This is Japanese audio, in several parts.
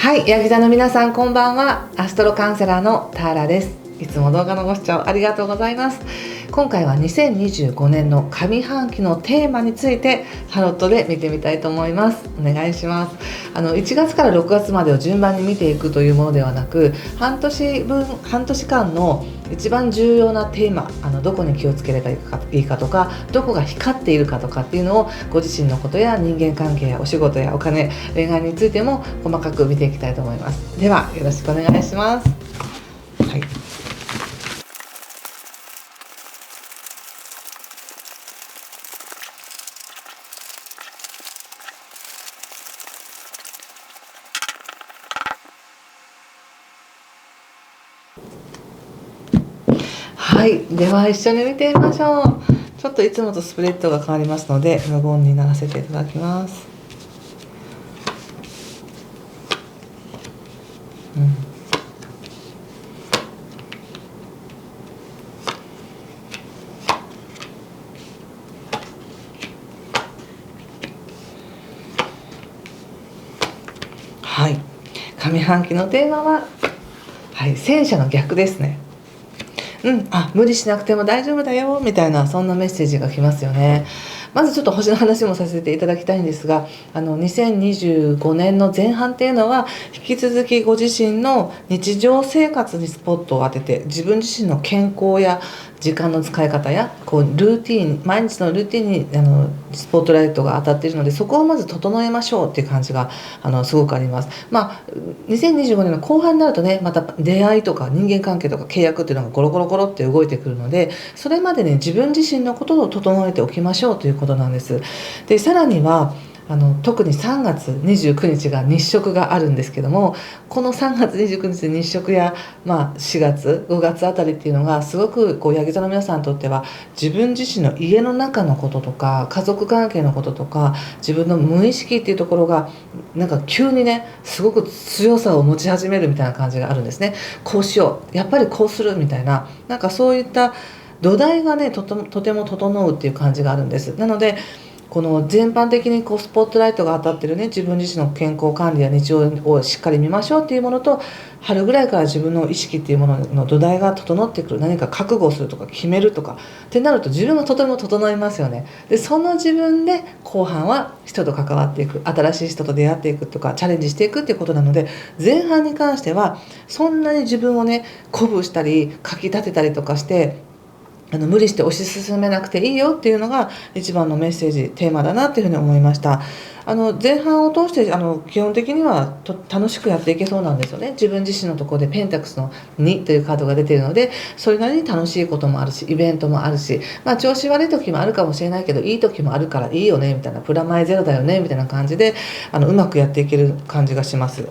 はい、ヤギ座の皆さんこんばんは。アストロカウンセラーのターラです。いつも動画のご視聴ありがとうございます。今回は2025年の上半期のテーマについてタロットで見てみたいと思います。お願いします。1月から6月までを順番に見ていくというものではなく、半年間の一番重要なテーマ、どこに気をつければいいかとか、どこが光っているかとかっていうのをご自身のことや人間関係やお仕事やお金、恋愛についても細かく見ていきたいと思います。ではよろしくお願いします。はい。はい、では一緒に見てみましょう。ちょっといつもとスプレッドが変わりますので無言にならせていただきます。はい、上半期のテーマは、はい、戦車の逆ですね。無理しなくても大丈夫だよみたいな、そんなメッセージが来ますよね。まずちょっと星の話もさせていただきたいんですが、2025年の前半っていうのは引き続きご自身の日常生活にスポットを当てて、自分自身の健康や時間の使い方やルーティン、毎日のルーティンにスポットライトが当たっているので、そこをまず整えましょうっていう感じがすごくあります。2025年の後半になるとね、また出会いとか人間関係とか契約っていうのがゴロゴロゴロって動いてくるので、それまでに自分自身のことを整えておきましょうということなんです。でさらには特に3月29日が日食があるんですけども、この3月29日日食や、4月5月あたりっていうのがすごくヤギ座の皆さんにとっては、自分自身の家の中のこととか家族関係のこととか、自分の無意識っていうところがなんか急にね、すごく強さを持ち始めるみたいな感じがあるんですね。こうしよう、やっぱりこうするみたいな、なんかそういった土台がね、とても整うっていう感じがあるんです。なのでこの全般的にスポットライトが当たってるね、自分自身の健康管理や日常をしっかり見ましょうっていうものと、春ぐらいから自分の意識っていうものの土台が整ってくる、何か覚悟するとか決めるとかってなると、自分がとても整いますよね。でその自分で後半は人と関わっていく、新しい人と出会っていくとかチャレンジしていくっていうことなので、前半に関してはそんなに自分をね鼓舞したりかき立てたりとかして無理して推し進めなくていいよっていうのが一番のメッセージテーマだなっていうふうに思いました。前半を通して基本的には楽しくやっていけそうなんですよね。自分自身のところでペンタクスの2というカードが出ているので、それなりに楽しいこともあるしイベントもあるし、調子悪い時もあるかもしれないけどいい時もあるからいいよねみたいな、プラマイゼロだよねみたいな感じでうまくやっていける感じがします。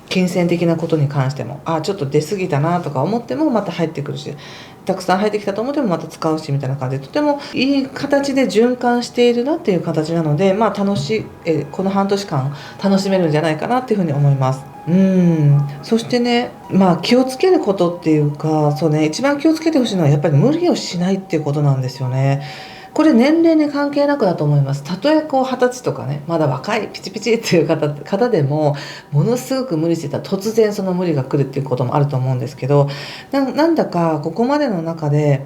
金銭的なことに関してもちょっと出過ぎたなとか思ってもまた入ってくるし、たくさん入ってきたと思ってもまた使うしみたいな感じで、とてもいい形で循環しているなっていう形なので、楽しいこの半年間楽しめるんじゃないかなっていうふうに思います。そしてね、気をつけることっていうか、そうね、一番気をつけてほしいのはやっぱり無理をしないっていうことなんですよね。これ年齢に関係なくだと思います。たとえ20歳とかね、まだ若いピチピチっていう方でも、ものすごく無理してたら突然その無理が来るっていうこともあると思うんですけど、なんだかここまでの中で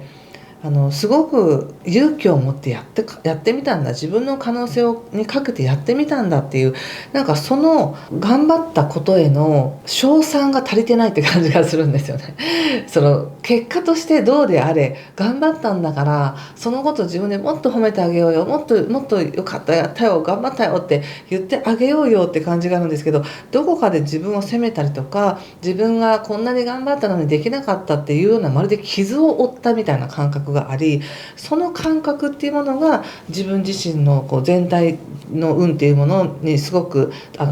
すごく勇気を持ってやってみたんだ、自分の可能性にかけてやってみたんだっていう、なんかその頑張ったことへの称賛が足りてないって感じがするんですよね。その結果としてどうであれ頑張ったんだから、そのこと自分でもっと褒めてあげようよ、もっとよかった、やったよ、頑張ったよって言ってあげようよって感じがあるんですけど、どこかで自分を責めたりとか、自分がこんなに頑張ったのにできなかったっていうような、まるで傷を負ったみたいな感覚があり、その感覚っていうものが自分自身の全体の運っていうものにすごくと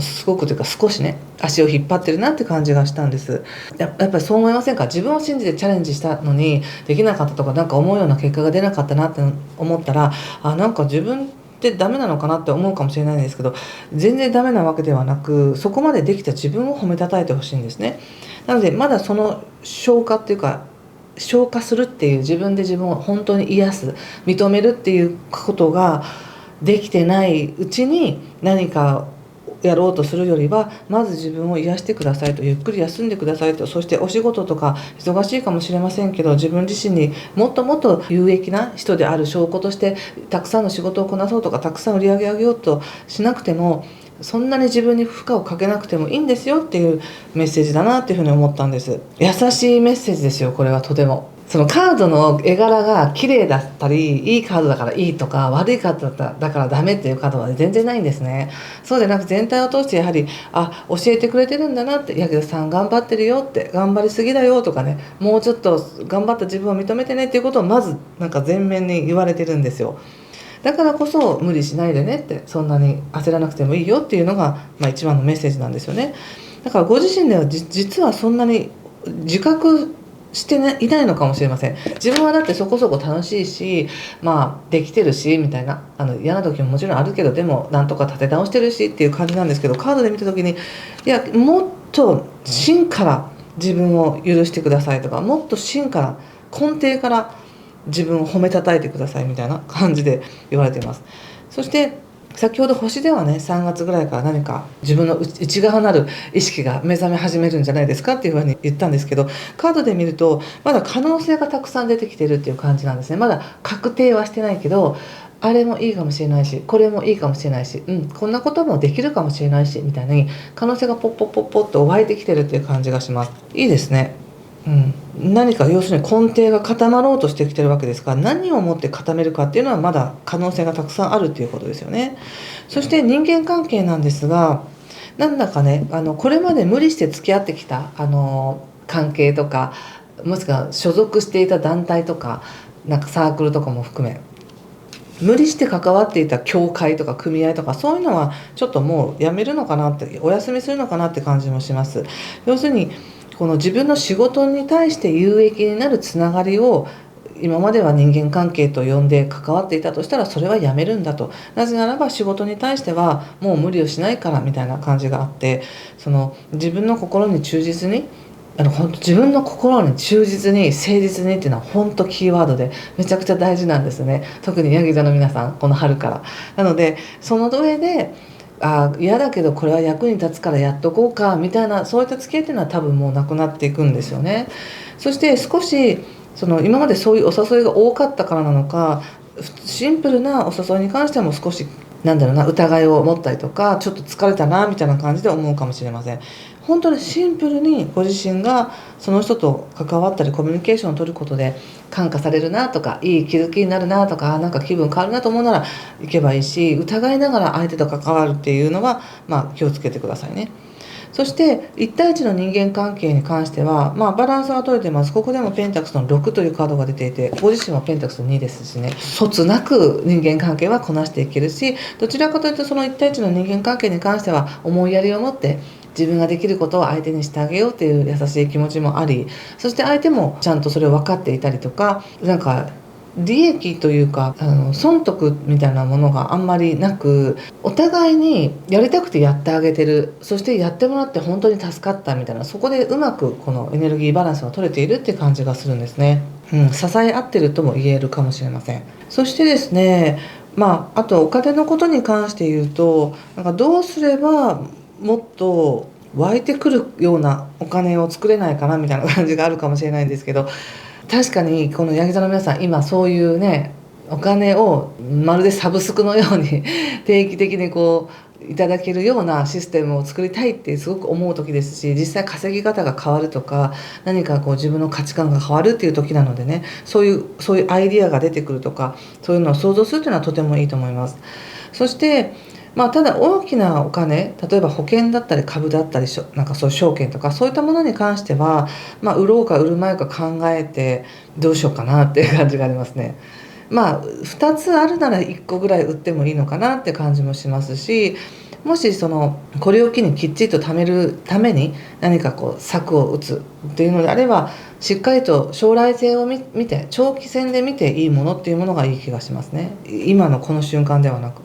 いうか少しね足を引っ張ってるなって感じがしたんです。やっぱりそう思いませんか？自分を信じてチャレンジしたのにできなかったとか、なんか思うような結果が出なかったなって思ったら、なんか自分ってダメなのかなって思うかもしれないんですけど、全然ダメなわけではなく、そこまでできた自分を褒めたたえてほしいんですね。なのでまだその消化っていうか、消化するっていう、自分で自分を本当に癒す、認めるっていうことができてないうちに、何かやろうとするよりはまず自分を癒してくださいと、ゆっくり休んでくださいと、そしてお仕事とか忙しいかもしれませんけど、自分自身にもっともっと有益な人である証拠としてたくさんの仕事をこなそうとか、たくさん売り上げ上げようとしなくても、そんなに自分に負荷をかけなくてもいいんですよっていうメッセージだなっていうふうに思ったんです。優しいメッセージですよ、これは。とてもそのカードの絵柄が綺麗だったり、いいカードだからいいとか、悪いカードだからダメっていうカードは全然ないんですね。そうでなく、全体を通してやはり教えてくれてるんだなって、柳田さん頑張ってるよって、頑張りすぎだよとかね、もうちょっと頑張った自分を認めてねっていうことをまずなんか前面に言われてるんですよ。だからこそ無理しないでねって、そんなに焦らなくてもいいよっていうのが、一番のメッセージなんですよね。だからご自身では実はそんなに自覚していないのかもしれません。自分はだってそこそこ楽しいし、できてるしみたいな、嫌な時ももちろんあるけど、でもなんとか立て直してるしっていう感じなんですけど、カードで見た時に、いやもっと芯から自分を許してくださいとか、もっと芯から根底から自分を褒めたたえてくださいみたいな感じで言われています。そして先ほど星ではね、3月ぐらいから何か自分の内側なる意識が目覚め始めるんじゃないですかっていうふうに言ったんですけど、カードで見るとまだ可能性がたくさん出てきてるっていう感じなんですね。まだ確定はしてないけど、あれもいいかもしれないし、これもいいかもしれないし、こんなこともできるかもしれないしみたいに、可能性がポッポッポッポッと湧いてきてるっていう感じがします。いいですね。何か要するに根底が固まろうとしてきてるわけですから、何をもって固めるかっていうのはまだ可能性がたくさんあるっていうことですよね。そして人間関係なんですが、なんだかね、これまで無理して付き合ってきた関係とか、もしくは所属していた団体とか、なんかサークルとかも含め、無理して関わっていた協会とか組合とか、そういうのはちょっともうやめるのかなって、お休みするのかなって感じもします。要するにこの自分の仕事に対して有益になるつながりを、今までは人間関係と呼んで関わっていたとしたら、それはやめるんだと。なぜならば仕事に対してはもう無理をしないからみたいな感じがあって、その自分の心に忠実に、本当自分の心に忠実に誠実にっていうのは本当キーワードでめちゃくちゃ大事なんですね。特にヤギ座の皆さん、この春から。なのでその上で、嫌だけどこれは役に立つからやっとこうかみたいな、そういった付き合いっていうのは多分もうなくなっていくんですよね。そして少し今までそういうお誘いが多かったからなのか、シンプルなお誘いに関しても少し疑いを持ったりとか、ちょっと疲れたなみたいな感じで思うかもしれません。本当にシンプルにご自身がその人と関わったりコミュニケーションを取ることで感化されるなとか、いい気づきになるなとか、なんか気分変わるなと思うなら行けばいいし、疑いながら相手と関わるっていうのは気をつけてくださいね。そして1対1の人間関係に関しては、バランスが取れてます。ここでもペンタクスの6というカードが出ていて、ご自身はペンタクスの2ですしね、そつなく人間関係はこなしていけるし、どちらかというとその1対1の人間関係に関しては思いやりを持って自分ができることを相手にしてあげようという優しい気持ちもあり、そして相手もちゃんとそれを分かっていたりとか、なんか利益というか損得みたいなものがあんまりなく、お互いにやりたくてやってあげてる、そしてやってもらって本当に助かったみたいな、そこでうまくこのエネルギーバランスが取れているっていう感じがするんですね。支え合ってるとも言えるかもしれません。そしてですね、あとお金のことに関して言うと、どうすればもっと湧いてくるようなお金を作れないかなみたいな感じがあるかもしれないんですけど、確かにこのヤギ座の皆さん、今そういうね、お金をまるでサブスクのように定期的にいただけるようなシステムを作りたいってすごく思う時ですし、実際稼ぎ方が変わるとか、何か自分の価値観が変わるっていう時なのでね、そういうアイディアが出てくるとか、そういうのを想像するというのはとてもいいと思います。そしてただ大きなお金、例えば保険だったり株だったりなんかそういう証券とか、そういったものに関しては、売ろうか売るまいか考えてどうしようかなっていう感じがありますね。2つあるなら1個ぐらい売ってもいいのかなって感じもしますし、もしこれを機にきっちりと貯めるために何か策を打つっていうのであれば、しっかりと将来性を見て、長期戦で見ていいものっていうものがいい気がしますね。今のこの瞬間ではなく。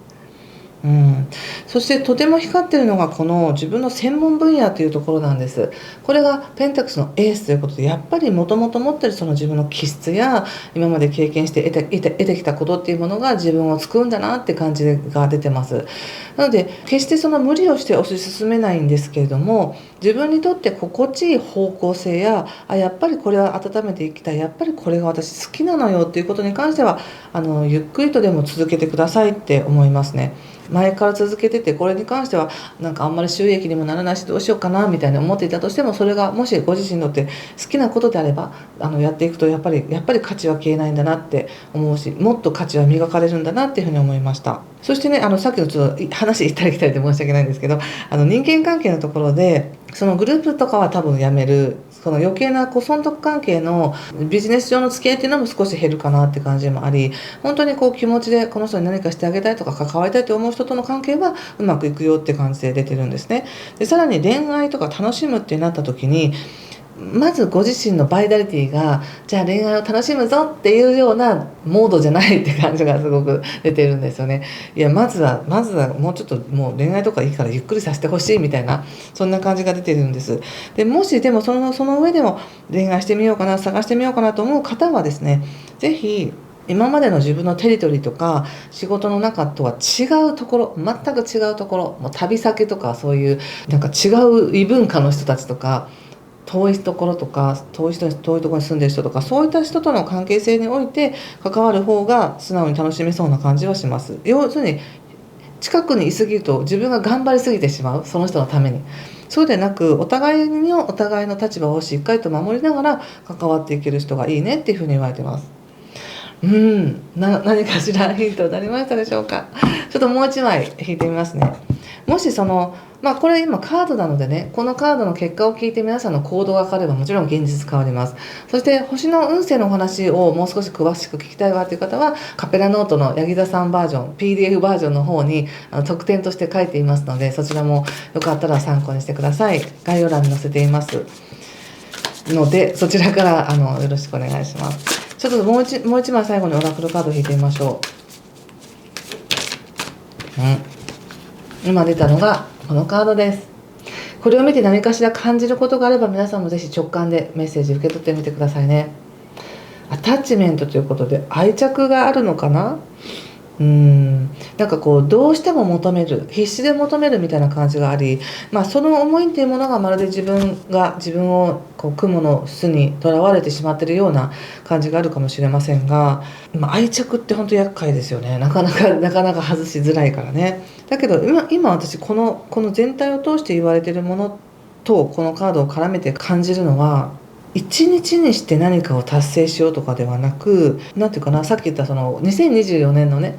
うん、そしてとても光っているのがこの自分の専門分野というところなんです。これがペンタクスのエースということで、やっぱりもともと持っているその自分の気質や今まで経験して得てきたことっていうものが自分を救うんだなって感じが出てます。なので決してその無理をして推し進めないんですけれども、自分にとって心地いい方向性や、やっぱりこれは温めていきたい、やっぱりこれが私好きなのよっていうことに関してはゆっくりとでも続けてくださいって思いますね。前から続けてて、これに関してはなんかあんまり収益にもならないしどうしようかなみたいに思っていたとしても、それがもしご自身にとって好きなことであればやっていくとやっぱり価値は消えないんだなって思うし、もっと価値は磨かれるんだなっていうふうに思いました。そしてね、さっきのちょっと話行ったり来たりで申し訳ないんですけど、人間関係のところでそのグループとかは多分やめる、その余計な損得関係のビジネス上の付き合いっていうのも少し減るかなって感じもあり、本当に気持ちでこの人に何かしてあげたいとか関わりたいと思う人との関係はうまくいくよって感じで出てるんですね。でさらに恋愛とか楽しむってなった時に、まずご自身のバイタリティがじゃあ恋愛を楽しむぞっていうようなモードじゃないって感じがすごく出てるんですよね。いやまずはもうちょっともう恋愛とかいいからゆっくりさせてほしいみたいな、そんな感じが出てるんです。でもしでもその上でも恋愛してみようかな、探してみようかなと思う方はですね、ぜひ今までの自分のテリトリーとか仕事の中とは違うところ、全く違うところ、もう旅先とかそういうなんか違う異文化の人たちとか、遠いところとか遠いところに住んでる人とか、そういった人との関係性において関わる方が素直に楽しめそうな感じはします。要するに近くにいすぎると自分が頑張りすぎてしまう、その人のために。そうでなく、お互いの立場をしっかりと守りながら関わっていける人がいいねっていうふうに言われてます。何かしらヒントになりましたでしょうか。ちょっともう一枚引いてみますね。もしこれ今カードなのでね、このカードの結果を聞いて皆さんの行動が変わればもちろん現実変わります。そして星の運勢のお話をもう少し詳しく聞きたいわという方は、カペラノートのヤギ座さんバージョン PDF バージョンの方に特典として書いていますので、そちらもよかったら参考にしてください。概要欄に載せていますので、そちらからよろしくお願いします。ちょっともう一枚最後にオラクルカードを引いてみましょう。今出たのがこのカードです。これを見て何かしら感じることがあれば、皆さんもぜひ直感でメッセージ受け取ってみてくださいね。アタッチメントということで愛着があるのかな。なんかどうしても求める、必死で求めるみたいな感じがあり、その思いっていうものがまるで自分を雲の巣にとらわれてしまっているような感じがあるかもしれませんが、愛着って本当厄介ですよね。なかなか外しづらいからね。だけど今私この全体を通して言われているものとこのカードを絡めて感じるのは、一日にして何かを達成しようとかではなく、なんていうかな、さっき言ったその2024年のね、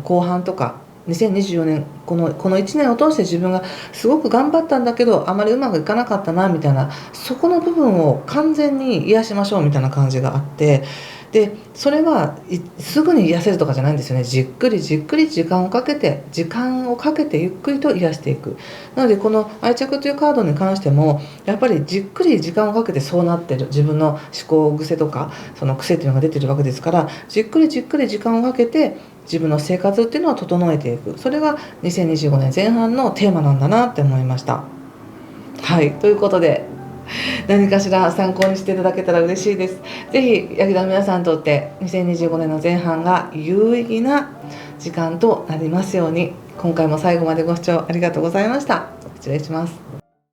後半とか2024年この1年を通して自分がすごく頑張ったんだけどあまりうまくいかなかったなみたいな、そこの部分を完全に癒しましょうみたいな感じがあって、でそれはすぐに癒せるとかじゃないんですよね。じっくり時間をかけてゆっくりと癒していく。なのでこの愛着というカードに関してもやっぱりじっくり時間をかけてそうなってる、自分の思考癖とかその癖っていうのが出てるわけですから、じっくり時間をかけて自分の生活っていうのを整えていく、それが2025年前半のテーマなんだなって思いました。はい、ということで何かしら参考にしていただけたら嬉しいです。ぜひヤギ座の皆さんにとって2025年の前半が有意義な時間となりますように。今回も最後までご視聴ありがとうございました。失礼します。